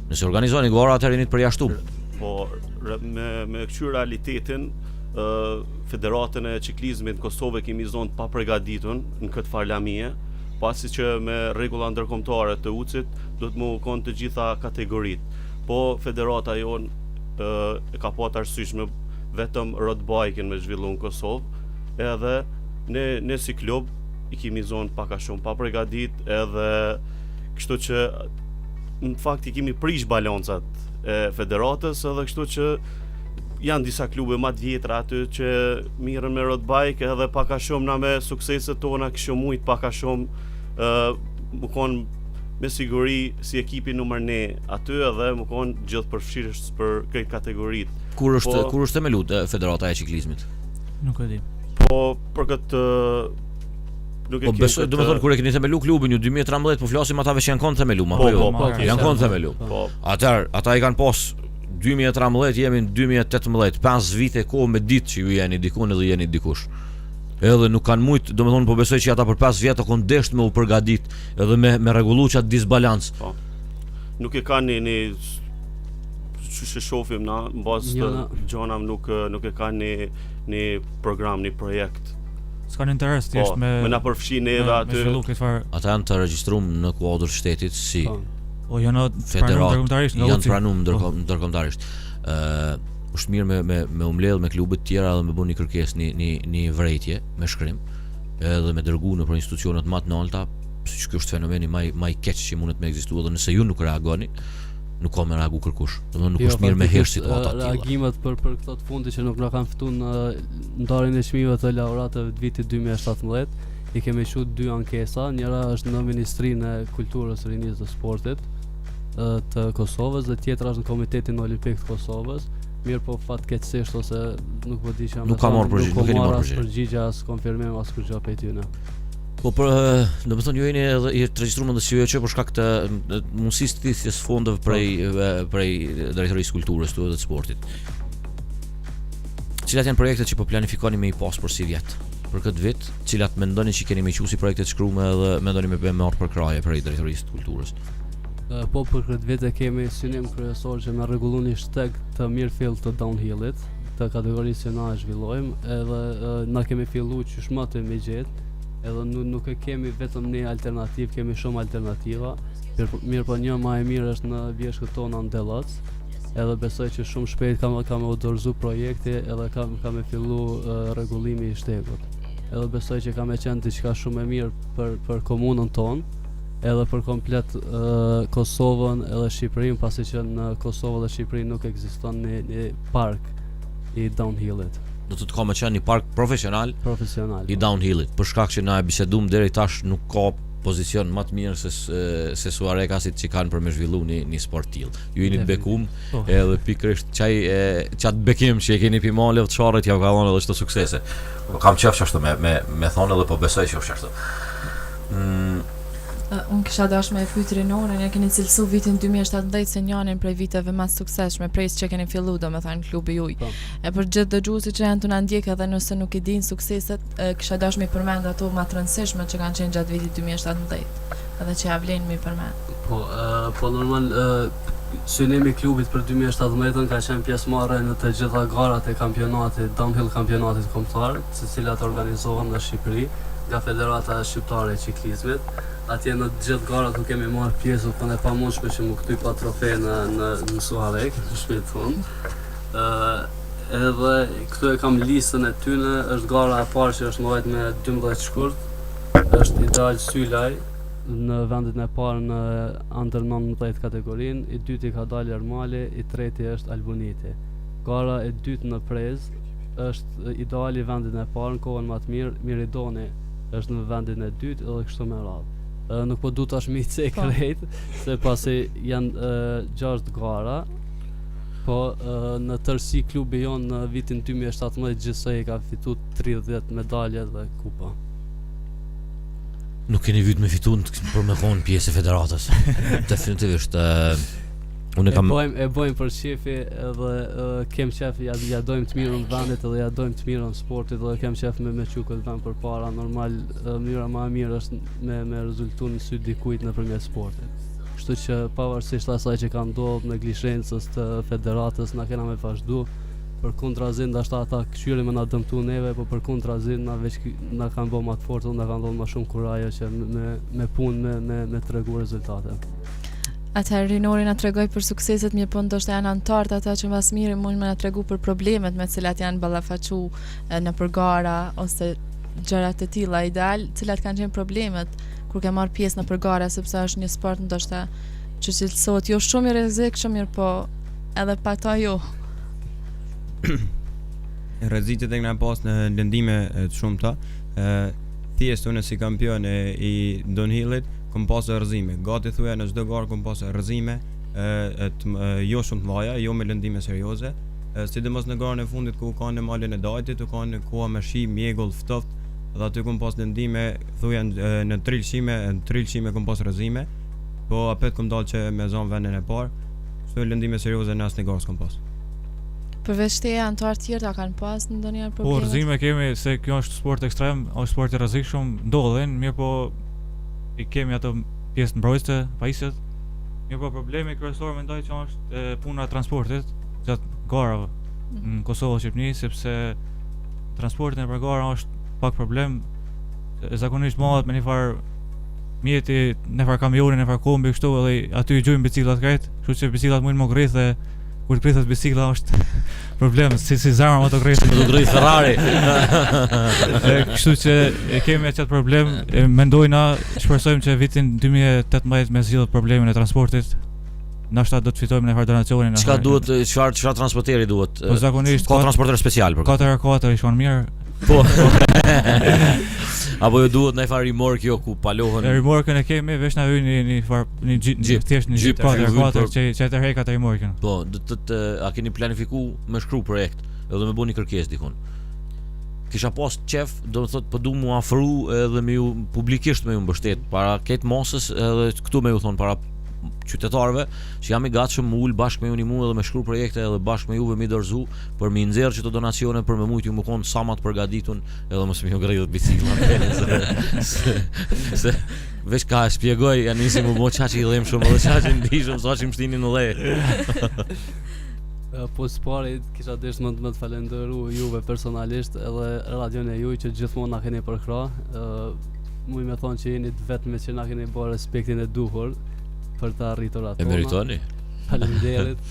Nëse organizoni gara, atëherë jeni të përjashtuar. Po, me këqy realitetin, Federatën e Ciklizmit në Kosovë kemi zonë pa përgatitur në këtë farlamie, pasi që me rregulla ndërkombëtare të UCIT do të më konë të gjitha kategoritë. Po Federata jonë e ka pasur arsyeshme vetëm road bike-in me zhvillu në Kosovë, edhe ne si klub i kemi zonë paka shumë pa përgatit, edhe kështu që në fakt i kemi prish balancat e Federatës, edhe kështu që janë disa klube më të vjetra aty që mirën me road bike, edhe paka shumë na me sukseset tona kishim mujt paka shumë më konë me siguri si ekipi numër 1 aty, edhe më konë gjithë përfshirës për këtë kategorit. Kur është themeluar Federata e Ciklizmit? Nuk e di. Po për këtë nuk e po besoj, do të thonë kur e keni themeluar klubin ju 2013, po flasim atave që janë konë themelu, janë konë themelu. Atëherë ata i kanë pas 2013, jemi në 2018, 5 vite kohë me ditë që ju jeni dikun edhe jeni dikush. Edhe nuk kanë mujt, do me thonë po besoj që ata për 5 vjetë kanë desht me u përgadit edhe me regullu qatë disbalans. Po, nuk e kanë një që shofim na, në bazë të gjonam nuk e kanë një program, një projekt s'kan interes thjesht me na përfshi neve me aty. zhvillu këtë farë. Ata janë të regjistruar në kuadër shtetit si Po janë federat, janë pranuar pranuar ndërkombëtarisht. Është mirë me umledh me klubet tjera dhe me bën një kërkesë një vrejtje me shkrim edhe me dërgu në për institucionet më të larta, siç ky është fenomeni më i keq që mundet me ekzistuar, dhe nëse ju nuk reagoni, nuk ka me reagu kërkush. Domethënë nuk është mirë me herë situata të tilla. Reagimet për këto të fundit që nuk na kanë ftuar në ndarjen e çmimeve të laureatëve të vitit 2017, i kemi qut 2 ankesa. Njëra është në Ministrinë e Kulturës, Rinisë dhe Sportit të Kosovës dhe tjetra është në Komitetin Olimpik të Kosovës. Mirë po fatkeqësisht ose nuk po di çfarë. Nuk ka marrë përgjigje, nuk keni marrë përgjigje as konfirmim as kur gjë prej tyre. Po domethënë ju jeni edhe i regjistruar në SIOQ për shkak të mundësisë të thithjes fondeve prej drejtorisë kulturës të sportit. Cilat janë projektet që po planifikoni me i pas për si vjet? Për këtë vit, cilat mendoni që keni me qu si projekte të shkruar edhe mendoni me marrë për kraje prej drejtorisë të kulturës? Po për këtë vit e kemi synim kryesor që me rregullu një shteg të mirëfill të downhillit, të kategorisë që na e zhvillojmë, edhe na kemi filluar qysh më të me gjetë. Edhe nuk e kemi vetëm një alternativë, kemi shumë alternativa. Mirë po një më e mirë është në vjeshkët tona në Dellac. Edhe besoj që shumë shpejt kam udhërzu projekti edhe kam e fillu rregullimi i shtegut. Edhe besoj që kam e qenë diçka shumë e mirë për komunën tonë, edhe për komplet Kosovën edhe Shqipërinë, pasi që në Kosovë dhe Shqipëri nuk ekziston një park i downhillit. Do të ka me qenë një park profesional i downhillit, për shkak që na e bisedum deri tash nuk ka pozicion më të mirë se suarekasit që kanë për me zhvillu një sport tillë. Ju jeni të bekum, edhe pikërisht çat bekim që e keni pimale të çarrit ja ka dhënë edhe çto suksese. Kam qejf ashtu me thonë edhe po besoj që është ashtu. Unë kisha dashur me pyet Rinorin, ja keni cilësu vitin 2017 se njërin prej viteve më të suksesshme, prej që keni filluar domethënë klubi juaj. E për gjithë dëgjuesit që janë të na ndjek edhe nëse nuk i dinë sukseset, kisha dashur me përmend ato më të rëndësishme që kanë qenë gjatë vitit 2017, edhe që ja vlen me përmend. Po normal synimi i klubit për 2017 ka qenë pjesëmarrje në të gjitha garat e kampionatit, downhill kampionatit kombëtar, të cilat organizohen në Shqipëri nga Federata Shqiptare e Ciklizmit. Atje në të gjithë garat ku kemi marrë pjesë, u e pamundshme që më kthej pa trofe në Suarek, në shtëpinë tonë. Edhe këtu e kam listën e tyne, është gara e parë që është mbajtur me 12 shkurt, është Ideal Sylaj në vendin e parë në under 19 kategorinë, i dyti ka dalë Ermali, i treti është Albuniti. Gara e dytë në Prez është Ideali vendin e parë, në kohën më të mirë, Miridoni është në vendin e dytë edhe kështu me radhë. Nuk po du tash mi cek krejt, se pasi janë 6 gara, po në tërësi klubi jonë në vitin 2017 gjithsej ka fitu 30 medalje dhe kupa. Nuk keni vyt me fitu për me konë pjesë e federatës. Definitivisht. E bojmë për shefi edhe kem qef ja dojmë të mirën vendit edhe ja dojmë të mirën sportit edhe kem qef me qu këtë vend për para. Normal mënyra më e mirë është me rezultu në sy dikujt nëpërmjet sportit. Kështu që pavarësisht asaj që ka ndodhur neglishencës të federatës, na kena me vazhdu. Për kundrazin dashta ata këshyri me na dëmtu neve, po për kundrazin na veç na kanë bë më të fortë, na kanë dhënë më shumë kuraje që me punë me tregu rezultate. Atëherë Rinori na tregoi për sukseset, mirë po ndoshta janë antartë ata që mbas miri mund me na tregu për problemet me të cilat janë ballafaqu në përgara ose gjëra të tilla ideal, të cilat kanë qenë problemet kur ke marr pjesë në përgara, sepse është një sport ndoshta që cilësohet jo shumë i rrezikshëm, mirë po edhe pa ta jo. Rreziqet e kena pas në lëndime të shumta. Thjesht unë si kampion i downhillit kom pas rrëzime. Gati thuja në çdo garë kom pas rrëzime jo shumë të mëdha, jo me lëndime serioze. Sidomos në garën e fundit ku kanë në malin e Dajtit, ku kanë koha me shi, mjegull, ftoft, dhe aty kom pas lëndime, thuja në trilshime kom pas rrëzime. Po apet kom dalë që me zon vendin e parë. Kështu lëndime serioze në asnjë garë s'kom pas. Përveç te antar tjerë kanë pas ndonjëherë probleme? Po rrëzime kemi, se kjo është sport ekstrem, është sport i rrezikshëm, ndodhen, mirë po i kemi ato pjesë mbrojtëse, pajisjet. Mirë po problemi kryesor mendoj që është puna e transportit gjatë garave në Kosovë, Shqipëri, sepse transporti nëpër gara është pak problem. Zakonisht mahet me një farë mjeti, në farë kamionin, në farë kombi kështu, edhe aty i gjujnë biciklat krejt, kështu që biciklat mujnë më grith dhe kur grithet bicikla është problem, si zarma më të grithë. Më të grithë Ferrari. Kështu që kemi atë problem, mendojna, shpresojmë që vitin 2018 me zgjidhur problemin e transportit. Nashta do të fitojmë në farë donacionin. Çka duhet, çfarë transporteri duhet? Po zakonisht ka transporter special për 4x4 i shkon mirë. Po. Apo ju duhet në farë remork jo ku palohën. Remorkën e kemi, veç na hyj një jeep, thjesht një jeep 4x4 që të reka të remorkën. Po, a keni planifikuar me shkru projekt, edhe me bëni kërkesë dikun? Kisha pas qef, do të thotë po du mu afru edhe me ju publikisht me ju mbështet para këtë mosës edhe këtu me ju thon para qytetarëve që jam i gatshëm më ul bashkë me ju një muaj edhe me shkruaj projekte edhe bashkë me juve mi dorëzu për mi nxjerr çdo donacione për me mujt ju më kon sa më të përgatitun edhe mos më ju ngrihet biciklla se veç ka shpjegoj ja nisi më bëj çaçi i dhëm shumë edhe çaçi ndihëm sa që më shtinin në dhe. Po s'pari kisha desh më të falenderoj juve personalisht edhe radion e juaj që gjithmonë na keni përkrah. Muj me thonë që jeni të vetëm që na keni bërë respektin e duhur për të arritur ato. E meritoni. Faleminderit.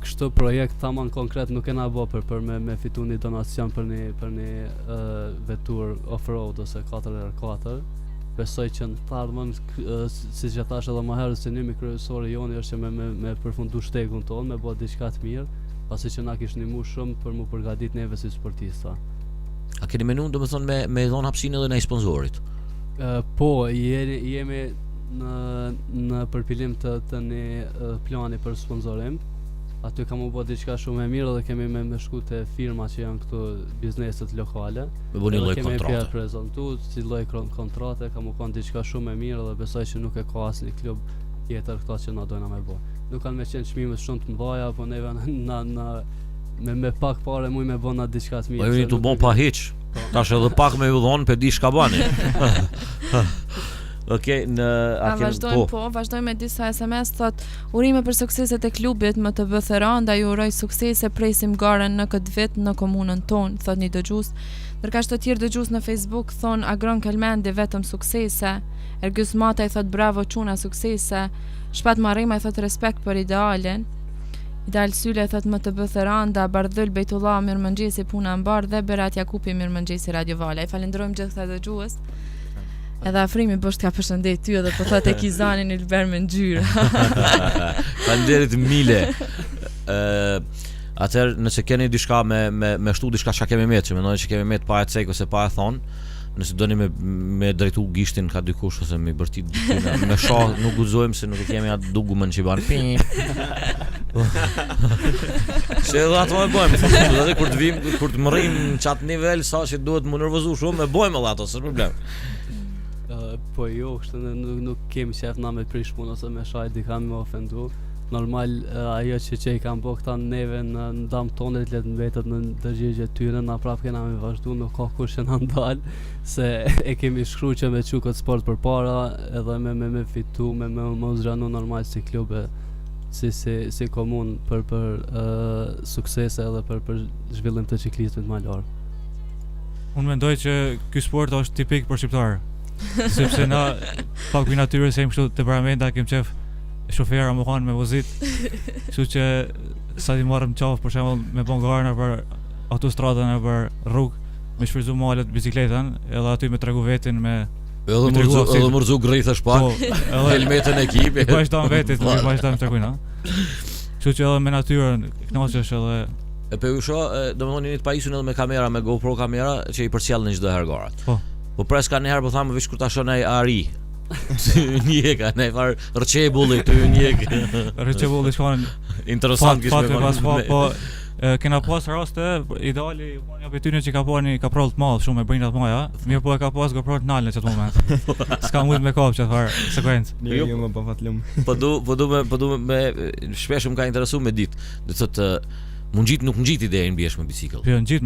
Kështu projekt tamam konkret nuk kena bë për me fitu një donacion për një vetur off-road ose 4x4. Besoj që në të ardhmen, siç e thash edhe më herët, synimi kryesor i joni është që me përfundu shtegun tonë, me bë diçka të mirë, pasi që na kish ndihmu shumë për mu përgatit neve si sportista. A keni menuar domethënë me dhon hapësinë edhe ndaj sponsorit? Po, jemi në përpilim të një plani për sponsorim. Aty kam u bë diçka shumë e mirë dhe kemi me shku te firma që janë këtu bizneset lokale. Me bëni lloj kontrate. Kemi prezantuar si lloj kontrate, kam u qenë diçka shumë e mirë dhe besoj që nuk e ka asnjë klub tjetër këto që na dojna me bë. Nuk kanë me qenë çmime shumë të mëdha, po neve me pak parë muj me bëna diçka të mirë. Po jeni të bon pa hiç. Tash edhe pak me u dhon pe di çka bani. Okej, vazhdojmë me disa SMS, thot urime për sukseset e klubit MTB Theranda, ju uroj suksese, presim garën në këtë vit në komunën tonë, thot një dëgjues. Ndërkaq të tjerë dëgjues në Facebook thon Agron Kelmendi vetëm suksese. Ergjus Mata i thot bravo çuna suksese. Shpat Marrima i thot respekt për idealin. Ideal Syle thot MTB Theranda, Bardhyl Bejtullah mirëmëngjesi puna mbar dhe Berat Jakupi mirëmëngjesi Radio Vala. I falenderojmë gjithë këta dëgjues. Edhe afrimi bësht ka përshëndet ty edhe po thot e kizanin i lber me ngjyrë. Faleminderit Mile. Atëherë nëse keni diçka me shtu diçka çka kemi met, që mendoni që kemi met pa e cek ose pa e thon, nëse doni me drejtu gishtin ka dikush ose me bërtit dikuna, me shoh nuk guxojmë se nuk e kemi atë dugumën që ban. Se edhe ato e bëjmë, edhe kur të vim, kur të mërrim çat nivel sa që duhet më nervozu shumë, e bëjmë edhe ato, s'është problem. Po jo, kështu nuk kemi qef na me prish punë ose me shajt dikam me ofendu. Normal ajo që i kanë bërë këta neve në dam tonet let mbetet në dërgjegje tyre, na prap kena me vazhdu, nuk ka kush që na ndal, se e kemi shkruar që me çu këtë sport përpara, edhe me fitu, me zhranu normal si klube, si komun për suksese edhe për zhvillim të ciklizmit më larg. Unë mendoj që ky sport është tipik për shqiptar. Sepse na pak për natyrën se jemi kështu temperamenta, kem qef shofera më kanë me vozit. Kështu që sa ti marrëm qafë për shembull me bon garë për autostradën e për rrugë, me shfryzu malet bicikletën, edhe aty me tregu vetin me edhe mërzu grithësh pak, helmetën ekipi. Po vazhdon vetit, po vazhdon tregojna. Kështu që edhe me natyrën kënaqesh edhe e pe u shoh, domethënë jeni të pajisun edhe me kamera, me GoPro kamera që i përcjellin çdo herë garat. Po preska një herë po thamë veç kur ta shon ai ari. Njeka, ne far rçebulli ty njek. Rçebulli shkon interesant kishte po kena pas raste ideali unë apetynë që ka proll të madh shumë me brinjat të mëdha, mirë po e ka pas GoPro të nalën në çat moment. S'ka mujt me kap çat far sekuencë. Jo më pa fatlum. Po du me shpesh më ka interesuar me ditë. Do të thotë nuk ngjit ideja në bjeshme bicikëll. Jo, ngjit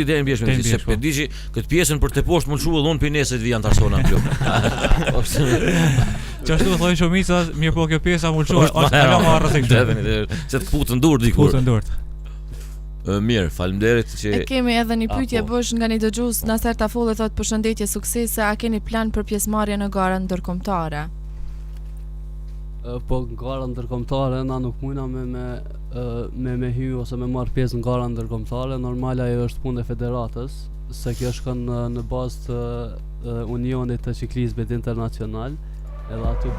ideja në bjeshme bicikëll, sepse diçi këtë pjesën për të poshtë mund shuë dhon pinesë të vijan tarsona në klub. Çashtu thoi shumica, mirë po kjo pjesa mund shuë, është më rreth këtë. Se të putë ndur dikur. Putë ndurt. Mirë, faleminderit që E kemi edhe një pyetje po. bësh nga një dëgjues, Naser Tafolli thot përshëndetje, suksese, a keni plan për pjesëmarrje në gara ndërkombëtare? Po gara ndërkombëtare na nuk mujna me hy ose me marr pjesë në gara ndërkombëtare, normale ajo është punë e federatës, se kjo shkon në bazë të Unionit të Ciklizmit Internacional, edhe aty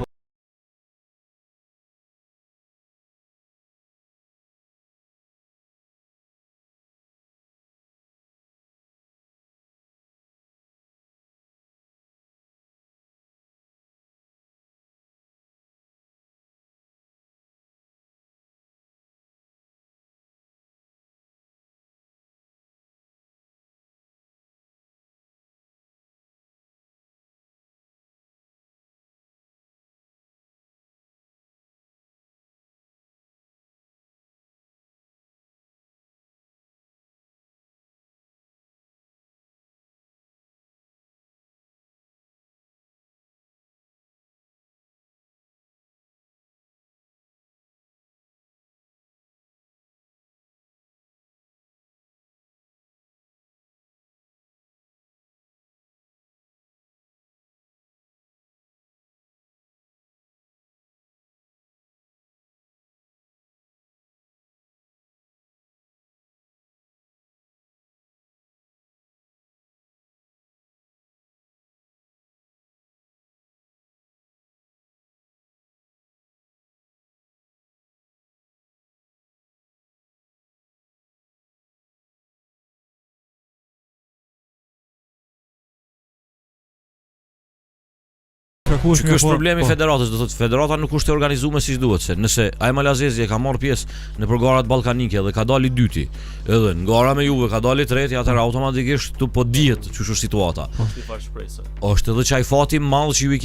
Ky është problemi i federatës, do thotë federata nuk është e organizuar siç duhet, se nëse Ajmal Azezi e ka marrë pjesë në garat ballkanike dhe ka dalë i dyti, edhe në gara me Juve ka dalë i treti, atëherë automatikisht tu po dihet ç'është situata. Një farë shpresë. Është edhe çaj fati mall që ju i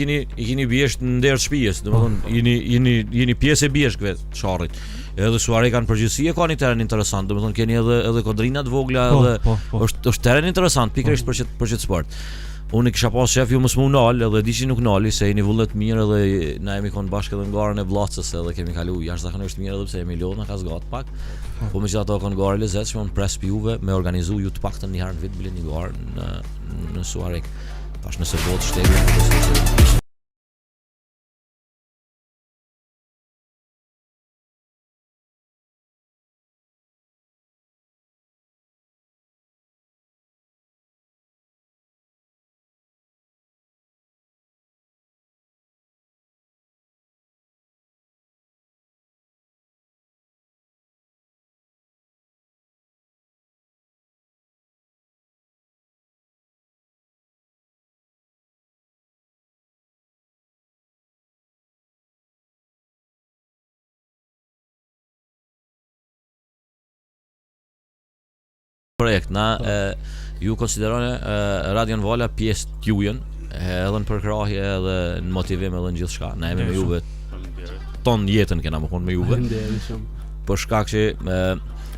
keni bjesht në ndër shtëpisë, domethënë jeni pjesë e bjeshkëve të sharrit. Edhe Suare kanë përgjithësi e ka një teren interesant, domethënë keni edhe kodrina të vogla, edhe është teren interesant pikërisht për çet sport. Unë kisha pas shef ju mos më nal, edhe di që nuk nali se jeni vullnet mirë, edhe na jemi kon bashkë edhe në garën e Vllacës, edhe kemi kalu jashtëzakonisht mirë, edhe pse Emiliona ka zgat pak. Po megjithatë kon garë lezetshme, unë pres juve me organizu ju të paktën një herë në vit bile një garë në Suarek. Tash nëse bëhet shteti projekt na ju konsideroni Radion Vala pjesë t'jujen, edhe në përkrahje edhe në motivim edhe në gjithçka. Na jemi me Juve ton jetën kena më kon me Juve. Për shkak që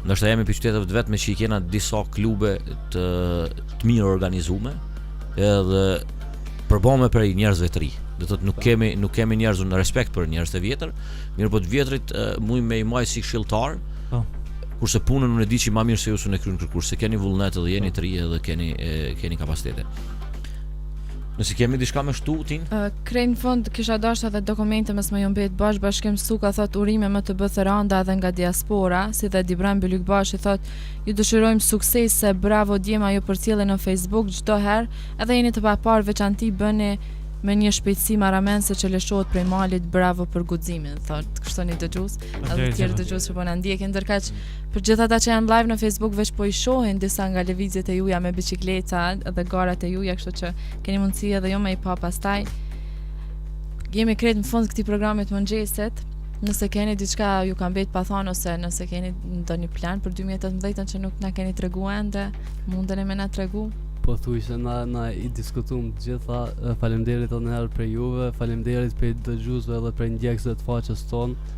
ndoshta jemi për qyteteve të vetme që i kena disa klube të mirë organizume, edhe përbome për njerëzve të ri. Do thotë nuk kemi njerëz në respekt për njerëz të vjetër, mirë po të vjetrit muj me i maj si këshilltar. Kurse punën unë e di që ma mirë se ju s'unë e kryen kërkush, se keni vullnet edhe jeni të ri edhe keni kapacitete. Nëse kemi diçka me shtutin? Krejt në fund kisha dashur edhe dokumente mes më jombet Bashkim Suka thot urime MTB Theranda edhe nga diaspora, si dhe Dibran Bylykbashi thot ju dëshirojmë suksese, bravo djema ju përcjellni në Facebook çdo herë, edhe jeni të papar veçanti bëni me një shpejtësi maramense që lëshohet prej malit, bravo për guximin, thot kështu një dëgjues, edhe tjerë dëgjues që po na ndjekin, ndërkaq për gjithë ata që janë live në Facebook veç po i shohin disa nga lëvizjet e juaja me biçikleta edhe garat e juaja, kështu që keni mundësi edhe jo me i pa pastaj. Jemi krejt në fund këtij programi të mëngjesit. Nëse keni diçka ju ka mbet pa thonë, ose nëse keni ndonjë plan për 2018 që nuk na keni treguar ende, mundeni me na tregu. Po thuj se na i diskutum të gjitha, faleminderit edhe një herë për juve, faleminderit për dëgjuesve edhe për ndjekësve të faqes tonë.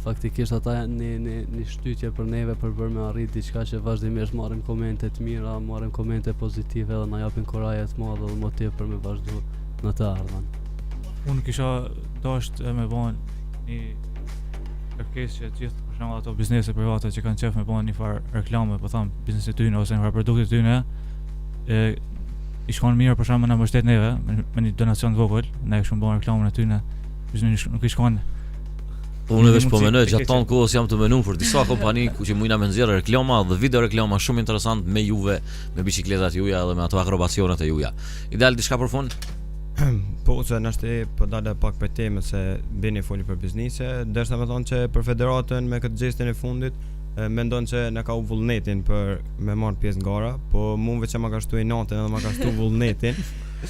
Faktikisht ata janë një shtytje për neve për bërë me arrit diçka që vazhdimisht marrim komente të mira, marrim komente pozitive dhe na japin kuraje të madhe dhe motiv për me vazhdu në të ardhmen. Unë kisha dasht me bën një kërkesë që gjithë për shembull ato biznese private që kanë qef me bën një farë reklame, po them biznesit tyne ose një farë produktit tyne, i shkon mirë për shembull na mbështet neve me një donacion të vogël, ne kishim bën reklamën e tyne, nuk i shkon. Unë veç po menoj gjatë tonë kohës jam të menuar për disa kompani ku që mujna me nxjerrë reklama dhe video reklama shumë interesant me juve, me biçikletat juja dhe me ato akrobacionet e juja. Ideal diçka për fund? Po se nashti po dalë pak për temën se bini foli për biznise, derisa më thonë që për federatën me këtë gjestin e fundit mendon që na ka u vullnetin për me marr pjesë në gara, po mua veç ma ka shtuar natën edhe ma ka shtuar vullnetin.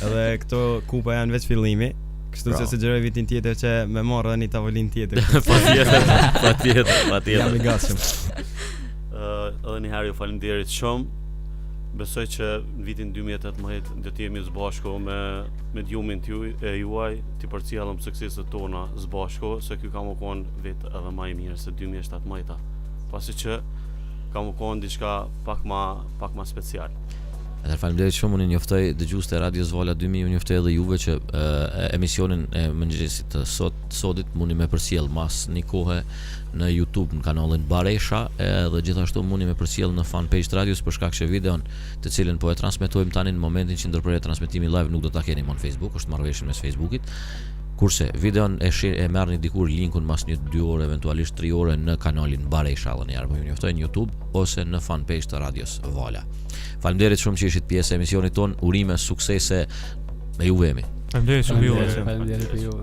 Edhe këto kupa janë veç fillimi. Kështu që sugjeroj vitin tjetër që me marrë edhe një tavolinë tjetër. Patjetër. Jam i gatshëm. Edhe një herë ju faleminderit shumë. Besoj që në vitin 2018 do të jemi së bashku me djumin juaj, të përcjellëm sukseset tona së bashku, se ky ka më qenë vetë edhe më i mirë se 2017-ta. Pasi që ka më qenë diçka pak ma special. Edhe faleminderit shumë, unë njoftoj dëgjues të Radios Vala 2000, unë njoftoj edhe juve që emisionin e mëngjesit të sotit mundi me përcjell mas një kohë në YouTube në kanalin Baresha, dhe gjithashtu mundi me përcjell në fanpage të radios, për shkak që videon të cilën po e transmetojmë tani në momentin që ndërprerjet transmetimi live nuk do ta keni më në Facebook, është marrëveshje mes Facebookit. Kurse videon e merrni dikur linkun mas një 2 orë, eventualisht 3 orë në kanalin Baresha, dhe njerë po ju njoftoj në YouTube ose në fanpage të Radios Vala. Faleminderit shumë që ishit pjesë e emisionit ton, urime, suksese me juve jemi. Faleminderit shumë juve. Faleminderit për juve.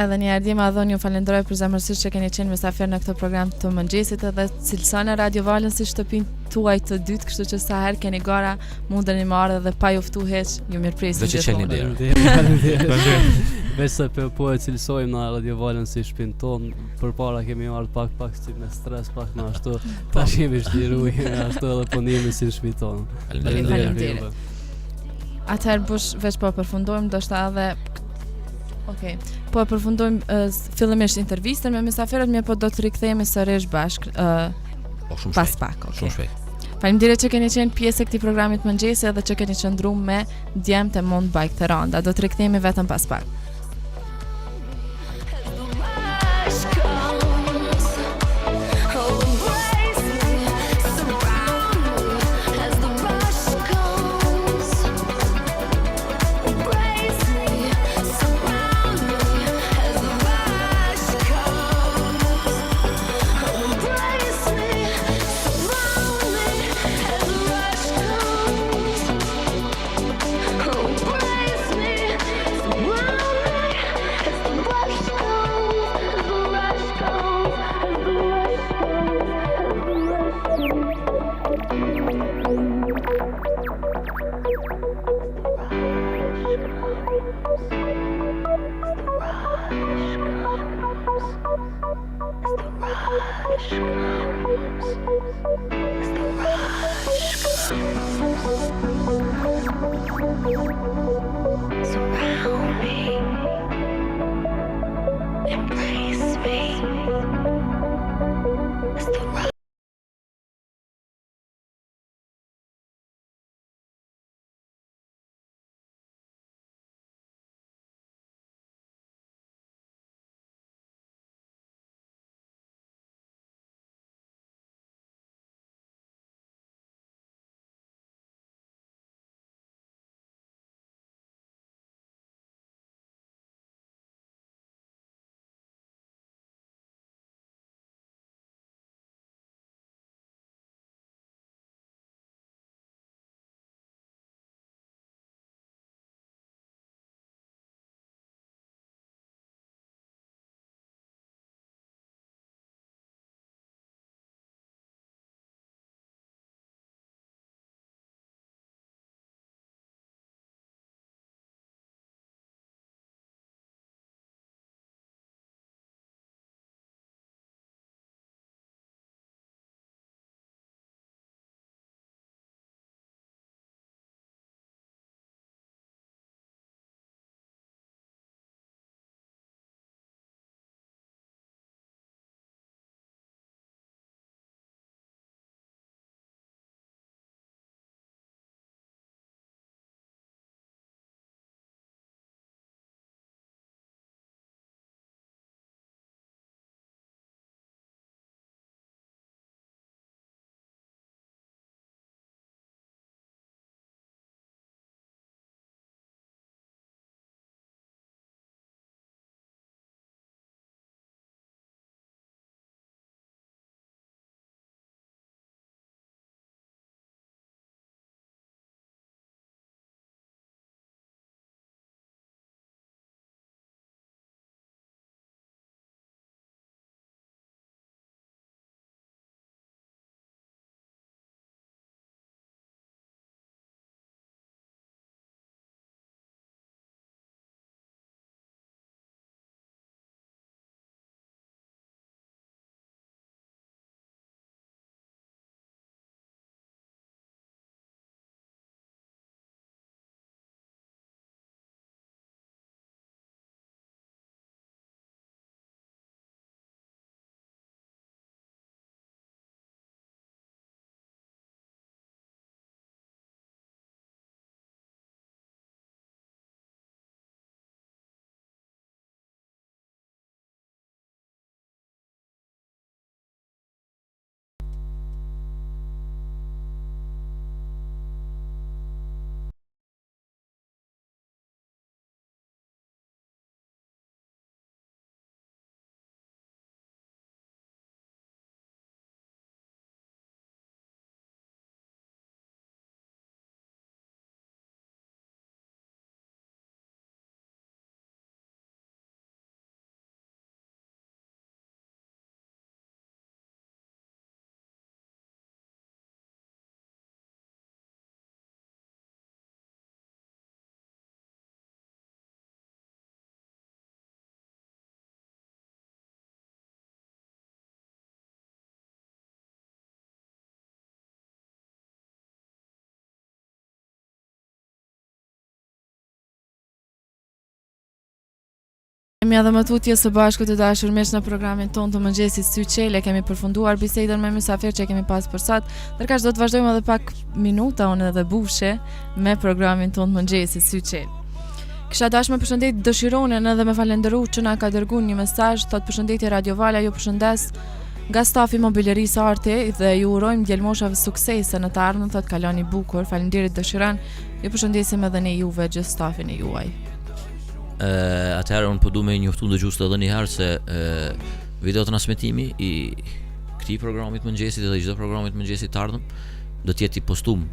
Edhe një herë ma dhoni ju falenderoj për zemërsisht që keni qenë mysafir në këtë program të mëngjesit edhe cilësona Radio Valën si shtëpinë tuaj të dytë, kështu që sa herë keni gara mundeni me ardhe dhe pa ju ftu hiç, ju mirëpresim gjithmonë. Faleminderit. Veç se po e cilësojmë në Radio Valën si shtëpinë tonë, përpara kemi ardhur pak si me stres, pak më ashtu, tash jemi zhdiruar ashtu edhe po ndihemi si shtëpi tonë. Faleminderit. Atëherë bush veç po përfundojmë, ndoshta edhe po përfundojmë fillimisht intervistën me mysafirët, mirë po do të rikthehemi sërish bashkë pas pak. Shumë shpejt. Faleminderit që keni qenë pjesë e këtij programi të mëngjesit dhe që keni qëndruar me djemtë e MTB Theranda. Do të rikthehemi vetëm pas pak. Jemi edhe më tutje së bashku të dashur miq në programin tonë të mëngjesit Sy Qele. Kemi përfunduar bisedën me mysafir që kemi pas për sot. Ndërkaq do të vazhdojmë edhe pak minuta unë edhe Bushe me programin tonë të mëngjesit Sy Qele. Kisha dashur me përshëndet dëshironin edhe me falenderu që na ka dërguar një mesazh, thot përshëndetje Radio Vala, ju përshëndes nga stafi mobilerisë Arte dhe ju urojmë djelmoshave suksese në të ardhmen, thot kaloni bukur. Faleminderit dëshiron. Ju përshëndesim edhe ne juve gjithë stafin e juaj. Atëherë unë po du me njoftu dëgjuesit edhe një herë se video transmetimi i këtij programit mëngjesit dhe çdo programit mëngjesit të ardhëm do të jetë i postum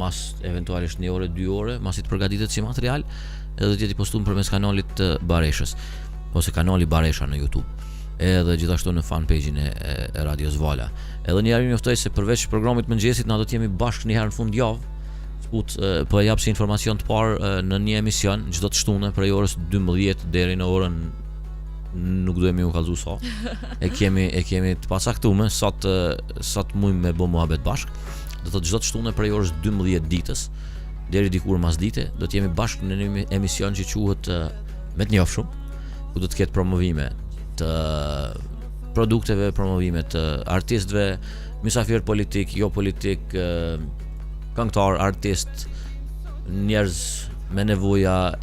mas eventualisht 1 orë, 2 orë, masi të përgatitet si material, edhe do të jetë i postum përmes kanalit të Bareshës ose kanali Baresha në YouTube. Edhe gjithashtu në fanpage-in e Radios Vala. Edhe një herë njoftoj se përveç programit mëngjesit na do të jemi bashkë një herë në fund javë. Po e jap si informacion të parë në një emision çdo të shtunë prej orës 12 deri në orën nuk duhemi u kallzu sa. E kemi të pasaktuar sot mujmë me bë muhabet bashk. Do të thotë çdo të shtunë prej orës 12 ditës deri dikur mas dite do të jemi bashkë në një emision që quhet me të njohshëm, ku do të ketë promovime të produkteve, promovime të artistëve, mysafir politik, jo politik, këngëtar, artist, njerëz me nevoja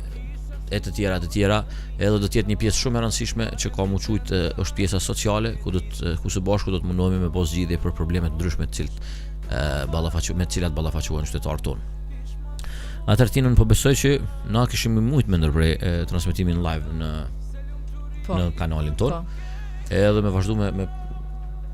e të tjera, edhe do të jetë një pjesë shumë e rëndësishme që ka mu qujt është pjesa sociale, ku së bashku do të mundohemi me pas zgjidhje për problemet ndryshme të cilat ballafaqohen qytetarët tonë. Atëherë tinën po besoj që na kishim shumë me ndërprej transmetimin live në kanalin tonë. Edhe me vazhdu me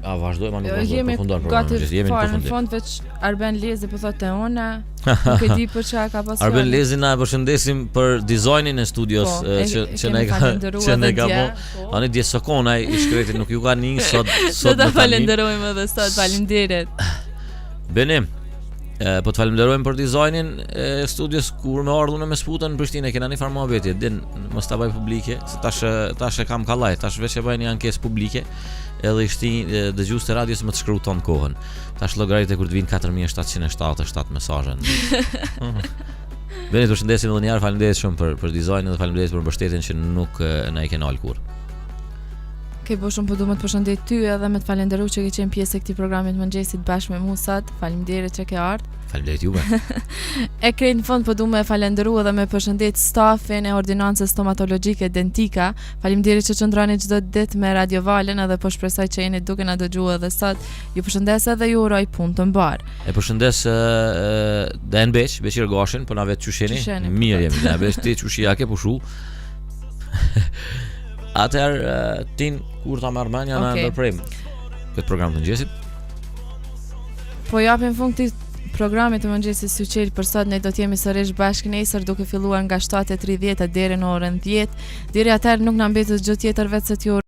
vazhdojmë anë përfundon programin. Jemi në përfundim. Në fond veç Arben Lezi po thotë ona, nuk e di për çfarë ka pasur. Arben Lezi na e përshëndesim për dizajnin e studios që ne ka bë. Ani di sokonaj i shkretit nuk ju ka ning sot do ta falenderojmë edhe sot. Faleminderit. Benim. Po të falenderojmë për dizajnin e studios kur më ardhun me sputën në Prishtinë, kena një farë mohabeti, din mos ta bëj publike, se tash e kam kallaj, tash veç e bëj një ankesë publike. Edhe i shti dëgjues të radios më të shkruton kohën. Tash llogaritë kur të vinë 4777 mesazhe. Bene, të përshëndesim edhe një herë, faleminderit shumë për dizajnin dhe faleminderit për mbështetjen që nuk na i keni alkur. Shumë po du më të përshëndet ty edhe me të falenderu që ke qenë pjesë e këtij programit mëngjesit bashkë me Musat. Faleminderit që ke ardhur. Faleminderit juve. E krejt në fund po du me falenderu edhe me përshëndet stafin e ordinancës stomatologjike Dentika. Faleminderit që qëndroni çdo ditë me Radio Valen edhe po shpresoj që jeni duke na dëgjuar edhe sot. Ju përshëndes edhe ju uroj punë të mbar. E përshëndes Dan Beqir Gashin, po na vet çusheni. Mirë jemi, Dan Beq, ti çushia ke pushu. Atëherë tin kur ta marr mendja na ndërprem këtë program të mëngjesit. Po japim fund këtij programit të mëngjesit Sy Qele për sot. Ne do të jemi sërish bashkë nesër duke filluar nga 7:30 deri në orën 10. Deri atëherë nuk na mbetet gjë tjetër veç se t'ju